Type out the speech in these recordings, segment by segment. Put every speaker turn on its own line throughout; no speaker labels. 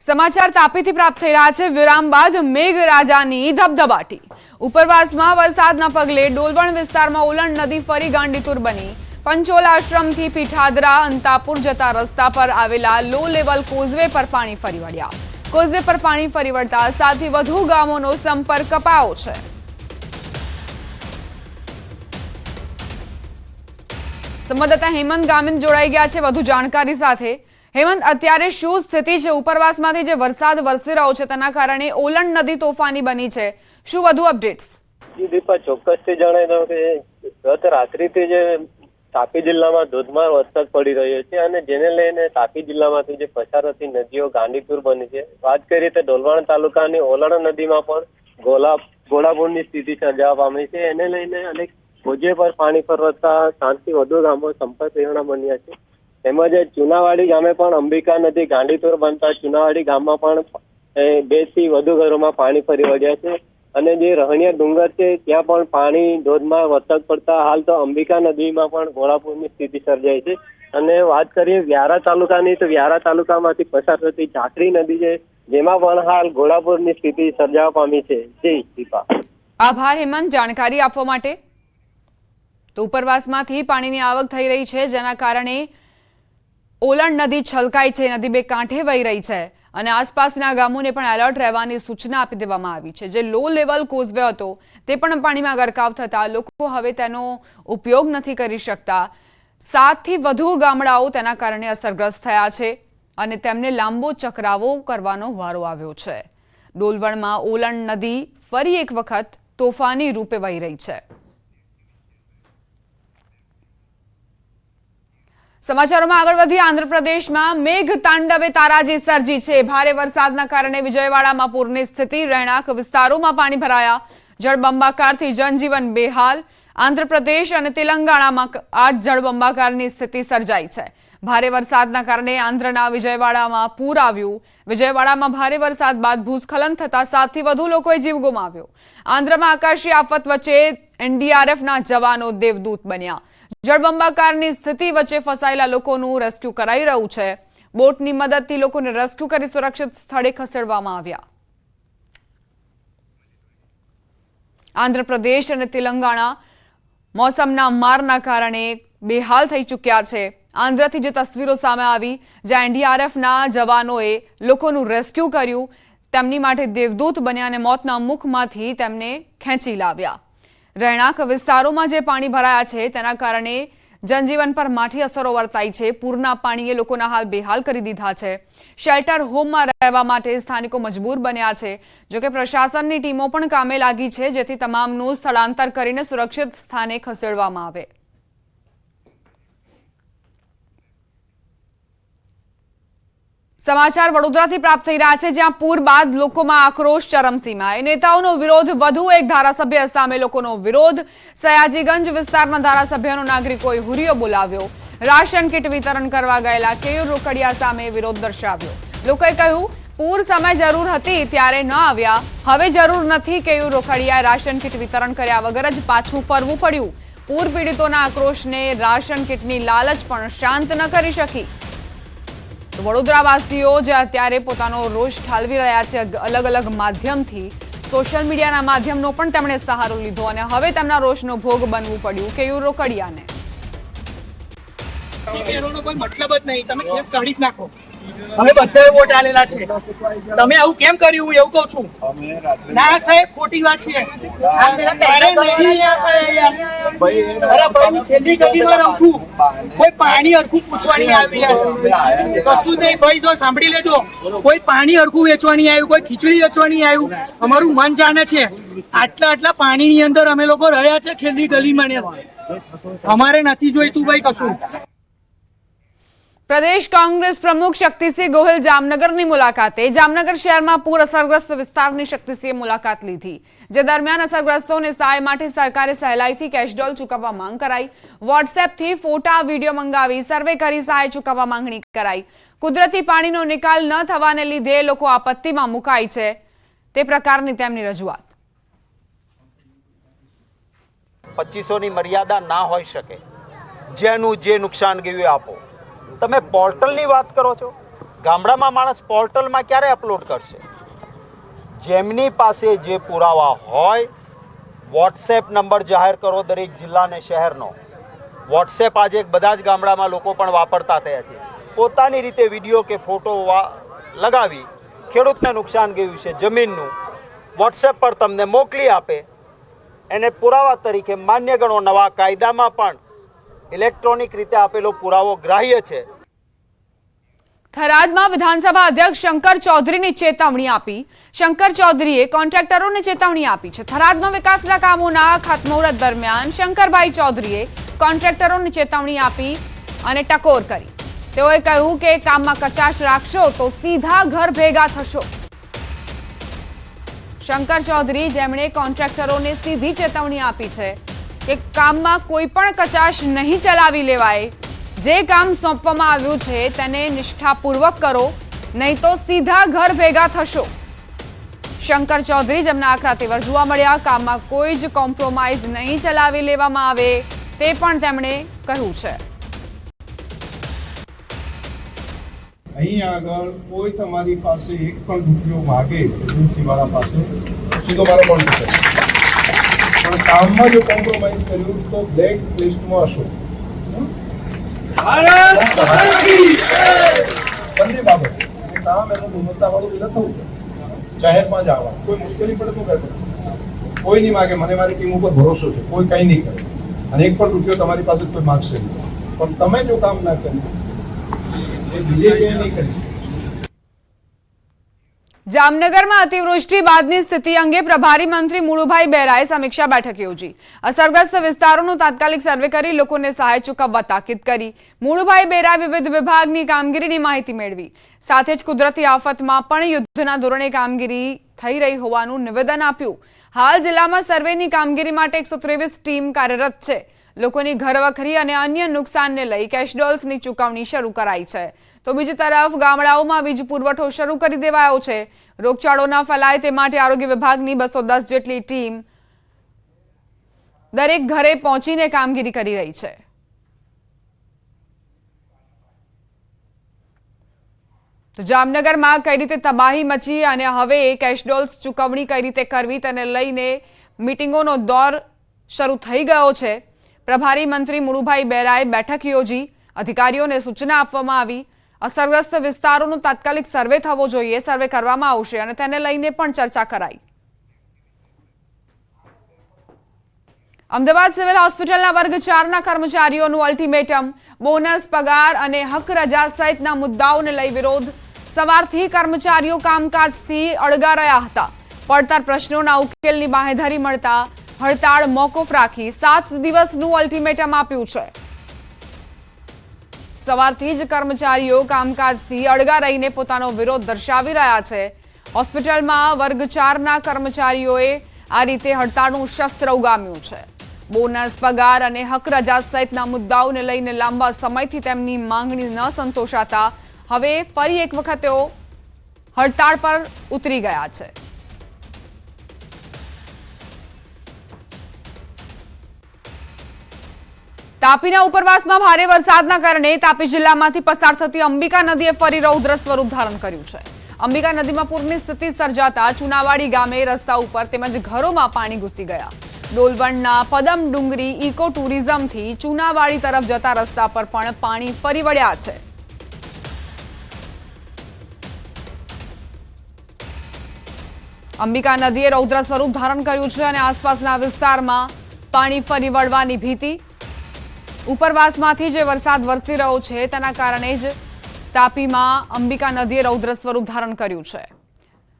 સમાચાર તાપીથી પ્રાપ્ત થઈ રહ્યા છે। વિરામ બાદ મેઘરાજાની ધબધબાટી। ઉપરવાસમાં વરસાદના પગલે ડોલવણ વિસ્તારમાં ઓલણ નદી ફરી ગાંડીતુર બની। પંચોલ આશ્રમથી પીઠાદરા અંતાપુર જતા રસ્તા પર આવેલા લો લેવલ કોઝવે પર પાણી ફરી વળ્યા। કોઝવે પર પાણી ફરી વળતા 7 થી વધુ ગામોનો સંપર્ક કપાયો છે। સંવાદદાતા હેમંત ગામિત જોડાઈ ગયા છે વધુ જાણકારી સાથે। હેમંત, અત્યારે શું સ્થિતિ છે? ઉપરવાસમાંથી જે વરસાદ વરસી રહ્યો છે તેના કારણે ઓલણ નદી તોફાની બની છે, શું વધુ અપડેટ્સ?
જી દીપા, ચોક્કસથી જણાવી દઉં કે ગત રાત્રિથી જે તાપી જિલ્લામાં ધોધમાર વરસાદ પડી રહ્યો છે અને જેને લઈને તાપી જિલ્લામાંથી જે પસાર થતી નદીઓ ગાંડીતુર બની છે। વાત કરીએ તો ડોલવણ તાલુકાની ઓલણ નદીમાં પણ ઘોડાપૂરની સ્થિતિ સર્જાવા પામી છે। એને લઈને અનેક ભોજે પર પાણી ફરતા 7 થી વધુ ગામો સંપર્ક વિહોણા બન્યા છે। તેમજ ચુનાવાડી ગામે પણ અંબિકા નદી ગાંડીતુર બનતા ચુનાવાડી ગામમાં પણ 2 થી વધુ ઘરોમાં પાણી ફરી વળ્યા છે અને જે રહણિયા ડુંગર છે ત્યાં પણ પાણી ધોધમાર વરસાદ પડતા હાલ તો અંબિકા નદીમાં પણ ઘોડાપૂરની સ્થિતિ સર્જાઈ છે। અને વાત કરીએ વ્યારા તાલુકાની તો વ્યારા તાલુકામાંથી પસાર થતી ઝાકરી નદી છે જેમાં પણ હાલ ઘોડાપૂરની સ્થિતિ સર્જાવા પામી છે। જી દીપા,
આભાર હેમંત જાણકારી આપવા માટે। તો ઉપરવાસમાંથી પાણીની આવક થઈ રહી છે જેના કારણે ઓલણ નદી છલકાઈ છે, નદી બે કાંઠે વહી રહી છે અને આસપાસના ગામોને પણ એલર્ટ રહેવાની સૂચના આપી દેવામાં આવી છે। જે લો લેવલ કોઝવે હતો તે પણ પાણીમાં ગરકાવ થતા લોકો હવે તેનો ઉપયોગ નથી કરી શકતા। 7 થી વધુ ગામડાઓ તેના કારણે અસરગ્રસ્ત થયા છે અને તેમને લાંબો ચકરાવો કરવાનો વારો આવ્યો છે। ડોલવણમાં ઓલણ નદી ફરી એક વખત તોફાની રૂપે વહી રહી છે। સમાચારોમાં આગળ વધી આંધ્રપ્રદેશમાં મેઘ તાંડવે તારાજી સર્જી છે। ભારે વરસાદના કારણે વિજયવાડામાં પૂરની સ્થિતિ, રહેણાંક વિસ્તારોમાં પાણી ભરાયા। જળબંબાકારથી જનજીવન બેહાલ। આંધ્રપ્રદેશ અને તેલંગાણામાં આ જળબંબાકારની સ્થિતિ સર્જાઈ છે। ભારે વરસાદના કારણે આંધ્રના વિજયવાડામાં પૂર આવ્યું। વિજયવાડામાં ભારે વરસાદ બાદ ભૂસ્ખલન થતા 7 થી વધુ લોકોએ જીવ ગુમાવ્યો। આંધ્રમાં આકાશી આફત વચ્ચે એનડીઆરએફના જવાનો દેવદૂત બન્યા। જળબંબાકારની સ્થિતિ વચ્ચે ફસાયેલા લોકોનું રેસ્ક્યુ કરાઈ રહ્યું છે। બોટની મદદથી લોકોને રેસ્ક્યુ કરી સુરક્ષિત સ્થળે ખસેડવામાં આવ્યા। આંધ્રપ્રદેશ અને તેલંગાણા મોસમના મારના કારણે બેહાલ થઈ ચૂક્યા છે। આંધ્રથી જે તસવીરો સામે આવી જ્યાં એનડીઆરએફના જવાનોએ લોકોનું રેસ્ક્યુ કર્યું, તેમની માટે દેવદૂત બન્યા અને મોતના મુખમાંથી તેમને ખેંચી લાવ્યા। રહેણાંક વિસ્તારોમાં જે પાણી ભરાયા છે તેના કારણે જનજીવન પર માઠી અસરો વર્તાઈ છે। પૂરના પાણીએ લોકોના હાલ બેહાલ કરી દીધા છે। શેલ્ટર હોમમાં રહેવા માટે સ્થાનિકો મજબૂર બન્યા છે। જોકે પ્રશાસનની ટીમો પણ કામે લાગી છે જેથી તમામનું સ્થળાંતર કરીને સુરક્ષિત સ્થાને ખસેડવામાં આવે। સમાચાર વડોદરાથી પ્રાપ્ત થઈ રહ્યા છે જ્યાં પૂર બાદ લોકોમાં આક્રોશ ચરમસીમાએ। નેતાઓનો વિરોધ, વધુ એક ધારાસભ્ય સામે લોકોનો વિરોધ। સયાજીગંજ વિસ્તારના ધારાસભ્યનો નાગરિકોએ હુરિયો બોલાવ્યો। રાશન કીટ વિતરણ કરવા ગયેલા કેયુર રોકડિયા સામે વિરોધ દર્શાવ્યો। લોકોએ કહ્યું, પૂર સમય જરૂર હતી ત્યારે ન આવ્યા, હવે જરૂર નથી। કેયુર રોકડિયાએ રાશન કીટ વિતરણ કર્યા વગર જ પાછું ફરવું પડ્યું। પૂર પીડિતોના આક્રોશને રાશન કીટની લાલચ પણ શાંત ન કરી શકી। વડોદરાવાસીઓ જે અત્યારે પોતાનો રોષ ઠાલવી રહ્યા છે અલગ અલગ માધ્યમથી, સોશિયલ મીડિયાના માધ્યમનો પણ તેમણે સહારો લીધો અને હવે તેમના રોષનો ભોગ બનવું પડ્યું કેયુર રોકડિયાને।
કોઈ મતલબ જ નહીં, તમે કેસ કાઢી જ નાખો। હવે બધા વોટ આલેલા છે, તમે આવું કેમ કર્યું એવું કહું છું। ના સાહેબ, ખોટી વાત છે। છેલ્લી ગલીમાં રહું છું, કોઈ પાણી હરખું પૂછવાની આવી કશું નહીં ભાઈ, જો સાંભળી લેજો, કોઈ પાણી હરખું વેચવાની આવ્યું, કોઈ ખીચડી વેચવાની આવ્યું। અમારું મન જાણે છે, આટલા પાણીની અંદર અમે લોકો રહ્યા છે છેલ્લી ગલીમાં, અમારે નથી જોઈતું ભાઈ કશું।
પ્રદેશ કોંગ્રેસ પ્રમુખ શક્તિસિંહ ગોહિલ જામનગરની મુલાકાતે। જામનગર શહેરમાં પૂર અસરગ્રસ્ત વિસ્તારની શક્તિસિંહે મુલાકાત લીધી, જે દરમિયાન અસરગ્રસ્તોને સહાય માટે સરકારે સહેલાઈથી કેશડોલ ચૂકવવા માંગ કરાઈ। વોટ્સએપથી ફોટા વિડીયો મંગાવી સર્વે કરી સહાય ચૂકવવા માંગણી કરાઈ। કુદરતી પાણીનો નિકાલ ન થવાને લીધે લોકો આપત્તિમાં મુકાય છે તે પ્રકારની તેમની રજૂઆત।
2500 ની મર્યાદા ના હોઈ શકે, જેનું જે નુકસાન ગયું આપો। તમે પોર્ટલની વાત કરો છો, ગામડામાં માણસ પોર્ટલમાં ક્યારે અપલોડ કરશે? જેમની પાસે જે પુરાવા હોય, વોટ્સએપ નંબર જાહેર કરો દરેક જિલ્લા અને શહેરનો. વોટ્સએપ આજે બધા જ ગામડામાં લોકો પણ વાપરતા થયા છે. પોતાની રીતે વિડીયો કે ફોટો લગાવી ખેડૂતને નુકસાન ગયું છે જમીનનું વોટ્સએપ પર તમને મોકલી આપે, એને પુરાવા તરીકે માન્ય ગણો. નવા કાયદામાં પણ ઇલેક્ટ્રોનિક રીતે આપેલો પુરાવો ગ્રાહ્ય છે.
થરાદમાં વિધાનસભા અધ્યક્ષ શંકર ચૌધરીની ચેતવણી આપી. શંકર ચૌધરીએ કોન્ટ્રાક્ટરોને ચેતવણી આપી છે. થરાદમાં વિકાસના કામોના ખાતમુહૂર્ત દરમિયાન શંકરભાઈ ચૌધરીએ કોન્ટ્રાક્ટરોને ચેતવણી આપી અને ટકોર કરી. તેઓએ કહ્યું કે કામમાં કચાશ રાખશો તો સીધા ઘર ભેગા થશો. શંકર ચૌધરી, જેમણે કોન્ટ્રાક્ટરોને સીધી ચેતવણી આપી છે કે કામમાં કોઈ પણ કચાશ નહીં ચલાવી લેવાય. જે કામ સોંપવામાં આવ્યું છે તેને નિષ્ઠાપૂર્વક કરો, નહીં તો સીધા ઘર ભેગા થશો. શંકર ચૌધરી, જેમના આકરા તેવર જોવા મળ્યા, કામમાં કોઈ જ કોમ્પ્રોમાઇઝ નહીં ચલાવી લેવામાં આવે તે પણ તેમણે કહ્યું છે.
અહીં આગળ કોઈ તમારી પાસે એક પણ રૂપિયો માગે એજન્સીવાળા પાસે સીધો મારો કોન્ટેક્ટ કરે, પણ કામમાં જો કોમ્પ્રોમાઇઝ કર્યું તો બ્લેક લિસ્ટમાં હશો. બંને બાબત કામ એનું ગુણવત્તાવાળું બધા થવું જોઈએ. જાહેરમાં જ આવવા, કોઈ મુશ્કેલી પડે તો કરે, કોઈ નહીં માગે. મને મારી ટીમ ઉપર ભરોસો છે, કોઈ કંઈ નહીં કરે અને એક પણ રૂપિયો તમારી પાસે કોઈ માગશે નહીં. પણ તમે જો કામ ના કર્યું એ બીજે કંઈ નહીં કરી.
જામનગરમાં અતિવૃષ્ટિ બાદની સ્થિતિ અંગે પ્રભારી મંત્રી મુળુભાઈ બેરાએ સમીક્ષા બેઠક યોજી. અસરગ્રસ્ત વિસ્તારોનો તાત્કાલિક સર્વે કરી લોકોને સહાય ચૂકવવા તાકીદ કરી. મુળુભાઈ બેરાએ વિવિધ વિભાગની કામગીરીની માહિતી મેળવી. સાથે જ કુદરતી આફતમાં પણ યુદ્ધના ધોરણે કામગીરી થઈ રહી હોવાનું નિવેદન આપ્યું. હાલ જિલ્લામાં સર્વેની કામગીરી માટે 123 ટીમ કાર્યરત છે. લોકોની ઘરવખરી અને અન્ય નુકસાનને લઈ કેશડોલ્સની ચૂકવણી શરૂ કરાઈ છે. તો બીજી તરફ ગામડાઓમાં વીજ પુરવઠો શરૂ કરી દેવાયો છે. રોગચાળો ન ફેલાય તે માટે આરોગ્ય વિભાગની 210 જેટલી ટીમ દરેક ઘરે પહોંચીને કામગીરી કરી રહી છે. તો જામનગરમાં કઈ રીતે તબાહી મચી અને હવે કેશડોલ્સ ચૂકવણી કઈ રીતે કરવી તેને લઈને મીટિંગોનો દોર શરૂ થઈ ગયો છે. પ્રભારી મંત્રી મુળુભાઈ બેરાએ બેઠક યોજી. અધિકારીઓને સૂચના આપવામાં આવી. અસરગ્રસ્ત વિસ્તારોનો તાત્કાલિક સર્વે થવો જોઈએ, સર્વે કરવામાં આવશે અને તેને લઈને પણ ચર્ચા કરાઈ. અમદાવાદ સિવિલ હોસ્પિટલના વર્ગ 4ના કર્મચારીઓનું અલ્ટિમેટમ. બોનસ, પગાર અને હક રજા સહિતના મુદ્દાઓને લઈ વિરોધ. સવારથી કર્મચારીઓ કામકાજથી અળગા રહ્યા હતા. પડતર પ્રશ્નોના ઉકેલની બાંહેધરી મળતા હડતાળ મોકૂફ રાખી 7 દિવસનું અલ્ટિમેટમ આપ્યું છે. સવારથી જ કર્મચારીઓ કામકાજથી અળગા રહીને પોતાનો વિરોધ દર્શાવી રહ્યા છે. હોસ્પિટલમાં વર્ગ 4ના કર્મચારીઓએ આ રીતે હડતાળનું શસ્ત્ર ઉગામ્યું છે. બોનસ, પગાર અને હક રજા સહિતના મુદ્દાઓને લઈને લાંબા સમયથી તેમની માંગણી ન સંતોષાતા હવે ફરી એક વખત તેઓ હડતાળ પર ઉતરી ગયા છે. તાપીના ઉપરવાસમાં ભારે વરસાદના કારણે તાપી જિલ્લામાંથી પસાર થતી અંબિકા નદીએ ફરી રૌદ્ર સ્વરૂપ ધારણ કર્યું છે. અંબિકા નદીમાં પૂરની સ્થિતિ સર્જાતા ચુનાવાડી ગામે રસ્તા ઉપર તેમજ ઘરોમાં પાણી ઘૂસી ગયા. ડોલવણના પદમ ડુંગરી ઇકો ટુરિઝમથી ચુનાવાડી તરફ જતા રસ્તા પર પણ પાણી ફરી વળ્યા છે. અંબિકા નદીએ રૌદ્ર સ્વરૂપ ધારણ કર્યું છે અને આસપાસના વિસ્તારમાં પાણી ફરી વળવાની ભીતિ. ઉપરવાસમાંથી જે વરસાદ વરસી રહ્યો છે તેના કારણે જ તાપીમાં અંબિકા નદીએ રૌદ્ર સ્વરૂપ ધારણ કર્યું છે.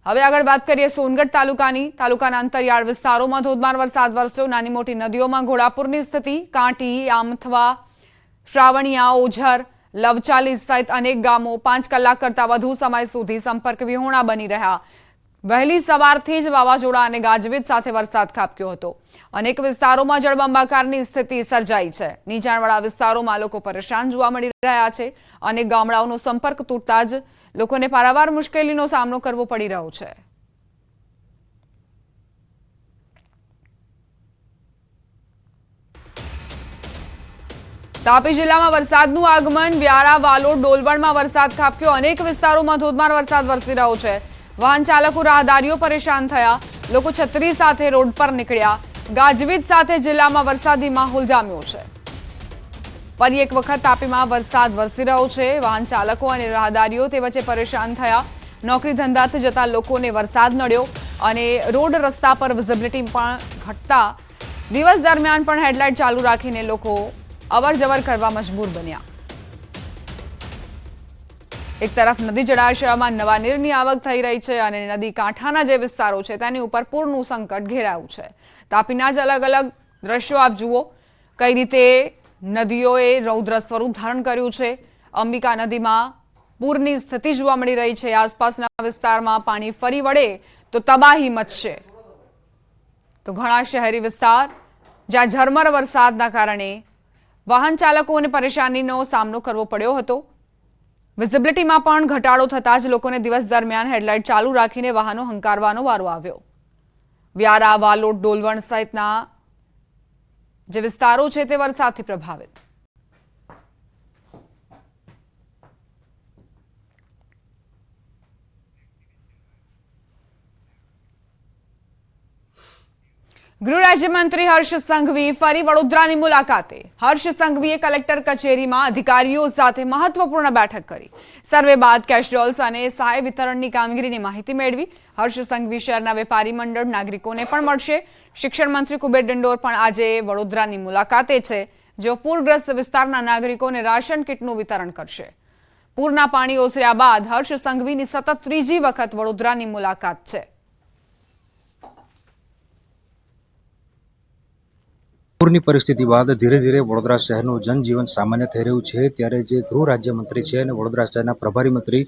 હવે આગળ વાત કરીએ સોનગઢ તાલુકાની. તાલુકાના અંતરિયાળ વિસ્તારોમાં ધોધમાર વરસાદ વરસ્યો. નાની મોટી નદીઓમાં ઘોડાપુરની સ્થિતિ. કાંટી, આમથવા, શ્રાવણિયા, ઓઝર, લવચાલી સહિત અનેક ગામો 5 કલાક કરતા વધુ સમય સુધી સંપર્ક વિહોણા બની રહ્યા. વહેલી સવારથી જ વાવાઝોડા અને ગાજવીજ સાથે વરસાદ ખાબક્યો હતો. અનેક વિસ્તારોમાં જળબંબાકારની સ્થિતિ સર્જાઈ છે. નીચાણવાળા વિસ્તારોમાં લોકો પરેશાન જોવા મળી રહ્યા છે. અનેક ગામડાઓનો સંપર્ક તૂટતા જ લોકોને પારાવાર મુશ્કેલીનો સામનો કરવો પડી રહ્યો છે. તાપી જિલ્લામાં વરસાદનું આગમન. વ્યારા, વાલોડ, ડોલવણમાં વરસાદ ખાબક્યો. અનેક વિસ્તારોમાં ધોધમાર વરસાદ વરસી રહ્યો છે. વાહન ચાલકો, રાહદારીઓ પરેશાન થયા. લોકો છત્રી સાથે રોડ પર નીકળ્યા. ગાજવીજ સાથે જિલ્લામાં વરસાદી માહોલ જામ્યો છે. ફરી એક વખત તાપીમાં વરસાદ વરસી રહ્યો છે. વાહન ચાલકો અને રાહદારીઓ તે વચ્ચે પરેશાન થયા. નોકરી ધંધાથી જતા લોકોને વરસાદ નડ્યો અને રોડ રસ્તા પર વિઝિબિલિટી પણ ઘટતા દિવસ દરમિયાન પણ હેડલાઇટ ચાલુ રાખીને લોકો અવરજવર કરવા મજબૂર બન્યા. એક તરફ નદી જળાશયમાં નવા નીરની આવક થઈ રહી છે અને નદી કાંઠાના જે વિસ્તારો છે તેની ઉપર પૂરનું સંકટ ઘેરાયું છે. તાપીના જ અલગ અલગ દ્રશ્યો આપ જુઓ કઈ રીતે નદીઓએ રૌદ્ર સ્વરૂપ ધારણ કર્યું છે. અંબિકા નદીમાં પૂરની સ્થિતિ જોવા મળી રહી છે. આસપાસના વિસ્તારમાં પાણી ફરી વળે તો તબાહી મચશે. તો ઘણા શહેરી વિસ્તાર જ્યાં ઝરમર વરસાદના કારણે વાહન ચાલકોને પરેશાનીનો સામનો કરવો પડ્યો હતો. વિઝિબિલિટીમાં પણ ઘટાડો થતાં જ લોકોને દિવસ દરમિયાન હેડલાઇટ ચાલુ રાખીને વાહનો હંકારવાનો વારો આવ્યો. વ્યારા, વાલોડ, ડોલવણ સહિતના જે વિસ્તારો છે તે વરસાદથી પ્રભાવિત. ગૃહ રાજ્યમંત્રી હર્ષ સંઘવી ફરી વડોદરાની મુલાકાતે. હર્ષ સંઘવીએ કલેક્ટર કચેરીમાં અધિકારીઓ સાથે મહત્વપૂર્ણ બેઠક કરી. સર્વે બાદ કેશડોલ્સ અને સહાય વિતરણની કામગીરીની માહિતી મેળવી. હર્ષ સંઘવી શહેરના વેપારી મંડળ, નાગરિકોને પણ મળશે. શિક્ષણ મંત્રી કુબેર ડિંડોર પણ આજે વડોદરાની મુલાકાતે છે, જેઓ પૂરગ્રસ્ત વિસ્તારના નાગરિકોને રાશન કીટનું વિતરણ કરશે. પૂરના પાણી ઓસર્યા બાદ હર્ષ સંઘવીની સતત ત્રીજી વખત વડોદરાની મુલાકાત છે.
પૂરની પરિસ્થિતિ બાદ ધીરે ધીરે વડોદરા શહેરનું જનજીવન સામાન્ય થઈ રહ્યું છે. ત્યારે જે ગૃહ રાજ્યમંત્રી છે અને વડોદરા શહેરના પ્રભારી મંત્રી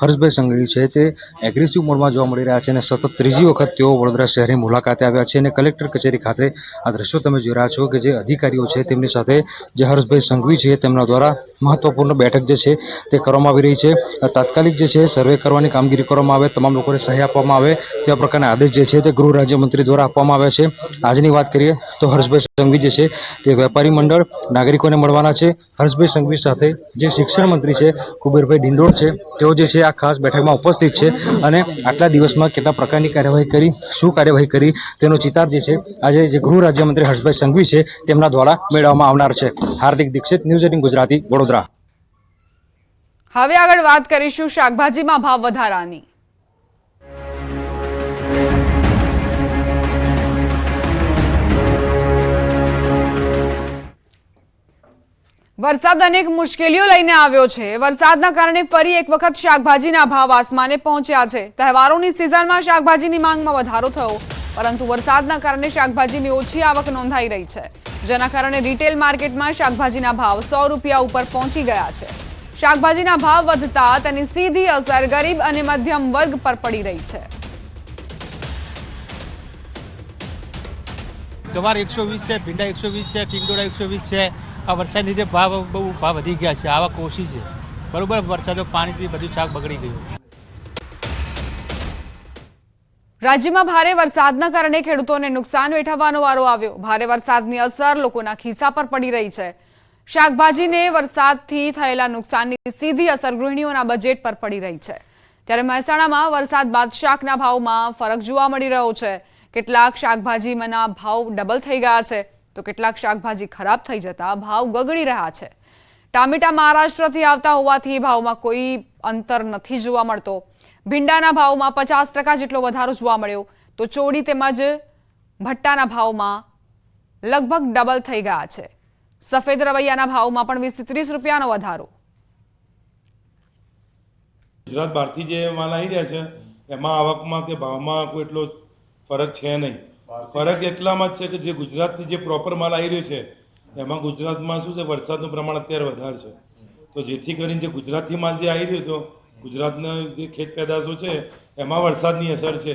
હર્ષભાઈ સંઘવી છે તે એગ્રેસિવ મોડમાં જોવા મળી રહ્યા છે અને સતત ત્રીજી વખત તેઓ વડોદરા શહેરની મુલાકાતે આવ્યા છે અને કલેક્ટર કચેરી ખાતે આ દ્રશ્યો તમે જોઈ રહ્યા છો કે જે અધિકારીઓ છે તેમની સાથે જે હર્ષભાઈ સંઘવી છે તેમના દ્વારા મહત્વપૂર્ણ બેઠક જે છે તે કરવામાં આવી રહી છે. તાત્કાલિક જે છે સર્વે કરવાની કામગીરી કરવામાં આવે, તમામ લોકોને સહી આપવામાં આવે તેવા પ્રકારના આદેશ જે છે તે ગૃહ રાજ્યમંત્રી દ્વારા આપવામાં આવ્યા છે. આજની વાત કરીએ તો હર્ષભાઈ સંઘવી જે છે તે વેપારી મંડળ, નાગરિકોને મળવાના છે. હર્ષભાઈ સંઘવી સાથે જે શિક્ષણ મંત્રી છે કુબેરભાઈ ડિંડોર છે તેઓ જે છે આ ખાસ બેઠકમાં ઉપસ્થિત છે અને આટલા દિવસમાં કેટલા પ્રકારની કાર્યવાહી કરી, શું કાર્યવાહી કરી તેનો ચિતાર જે છે આજે જે ગૃહ રાજ્યમંત્રી હર્ષભાઈ સંઘવી છે તેમના દ્વારા મેળવવામાં આવનાર છે. હાર્દિક દીક્ષિત, ન્યૂઝ 18 ગુજરાતી, વડોદરા.
હવે આગળ વાત કરીશું શાકભાજીમાં ભાવ વધારાની. વરસાદ અનેક મુશ્કેલીઓ લઈને આવ્યો છે. વરસાદના કારણે ફરી એક વખત શાકભાજીના ભાવ આસમાને પહોંચ્યા છે. તહેવારોની સિઝનમાં શાકભાજીની માંગમાં વધારો થયો, પરંતુ વરસાદના કારણે શાકભાજીની ઓછી આવક નોંધાઈ રહી છે, જેના કારણે રિટેલ માર્કેટમાં શાકભાજીના ભાવ 100 રૂપિયા ઉપર પહોંચી ગયા છે. શાકભાજીના ભાવ વધતા તેની સીધી અસર ગરીબ અને મધ્યમ વર્ગ પર પડી રહી છે.
ગવાર 120 છે, ભીંડા 120 છે, ટીંડોળા 120 છે. આ વરસાદ લીધે બહુ ભાવ વધી ગયા છે, આવક ઓછી છે. બરોબર, વરસાદો પાણીથી બધું શાક બગડી ગયું.
રાજ્યમાં ભારે વરસાદના કારણે ખેડૂતોને નુકસાન વેઠવવાનો વારો આવ્યો. ભારે વરસાદની અસર લોકોના ખિસ્સા પર પડી રહી છે. શાકભાજીને વરસાદથી થયેલા નુકસાનની સીધી અસર ગૃહિણીઓના બજેટ પર પડી રહી છે. ત્યારે મહેસાણામાં વરસાદ બાદ શાકના ભાવમાં ફરક જોવા મળી રહ્યો છે. કેટલાક શાકભાજીના ભાવ ડબલ થઈ ગયા છે, તો કેટલાક શાકભાજી ખરાબ થઈ જતા ભાવ ગગડી રહ્યા છે. ટામેટા મહારાષ્ટ્રથી આવતા હોવાથી ભાવમાં કોઈ અંતર નથી જોવા મળતો. ભીંડાના ભાવમાં 50% જેટલો વધારો જોવા મળ્યો, તો ચોળી તેમજ ભટ્ટાના ભાવમાં લગભગ ડબલ થઈ ગયા છે. સફેદ રવૈયાના ભાવમાં પણ 20 થી 30 રૂપિયાનો વધારો.
ગુજરાત બહારથી જે માલ આવી રહ્યા છે એમાં આવકમાં કે ભાવમાં કોઈ એટલો ફરક છે નહીં. ફરક એટલામાં જ છે કે જે ગુજરાતથી જે પ્રોપર માલ આવી રહ્યો છે એમાં ગુજરાતમાં શું છે, વરસાદનું પ્રમાણ અત્યારે વધારે છે, તો જેથી કરીને જે ગુજરાતથી માલ જે આવી રહ્યો હતો, ગુજરાતના જે ખેત પેદાશો છે એમાં વરસાદની અસર છે,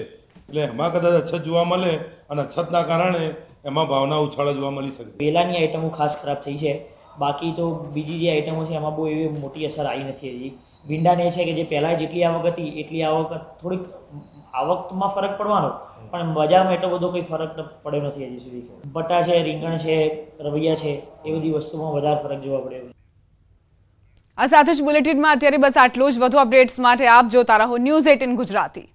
એટલે એમાં કદાચ અછત જોવા મળે અને અછતના કારણે એમાં ભાવના ઉછાળા જોવા મળી શકે.
વેલાની આઈટમો ખાસ ખરાબ થઈ છે, બાકી તો બીજી જે આઈટમો છે એમાં બહુ એવી મોટી અસર આવી નથી હજી. ભીંડાને છે કે જે પહેલાં જેટલી આવક હતી એટલી આવક થોડીક આવકમાં ફરક પડવાનો, પણ બજારમાં એટલો બધો કોઈ ફરક પડ્યો નથી હજી સુધી. બટા છે, રીંગણ છે, રવૈયા છે, એ બધી વસ્તુમાં વધારે ફરક જોવા પડ્યો.
આ સાથે જ બુલેટિનમાં અત્યારે બસ આટલું જ. વધુ અપડેટ્સ માટે આપ જોતા રહો News 18 ગુજરાતી.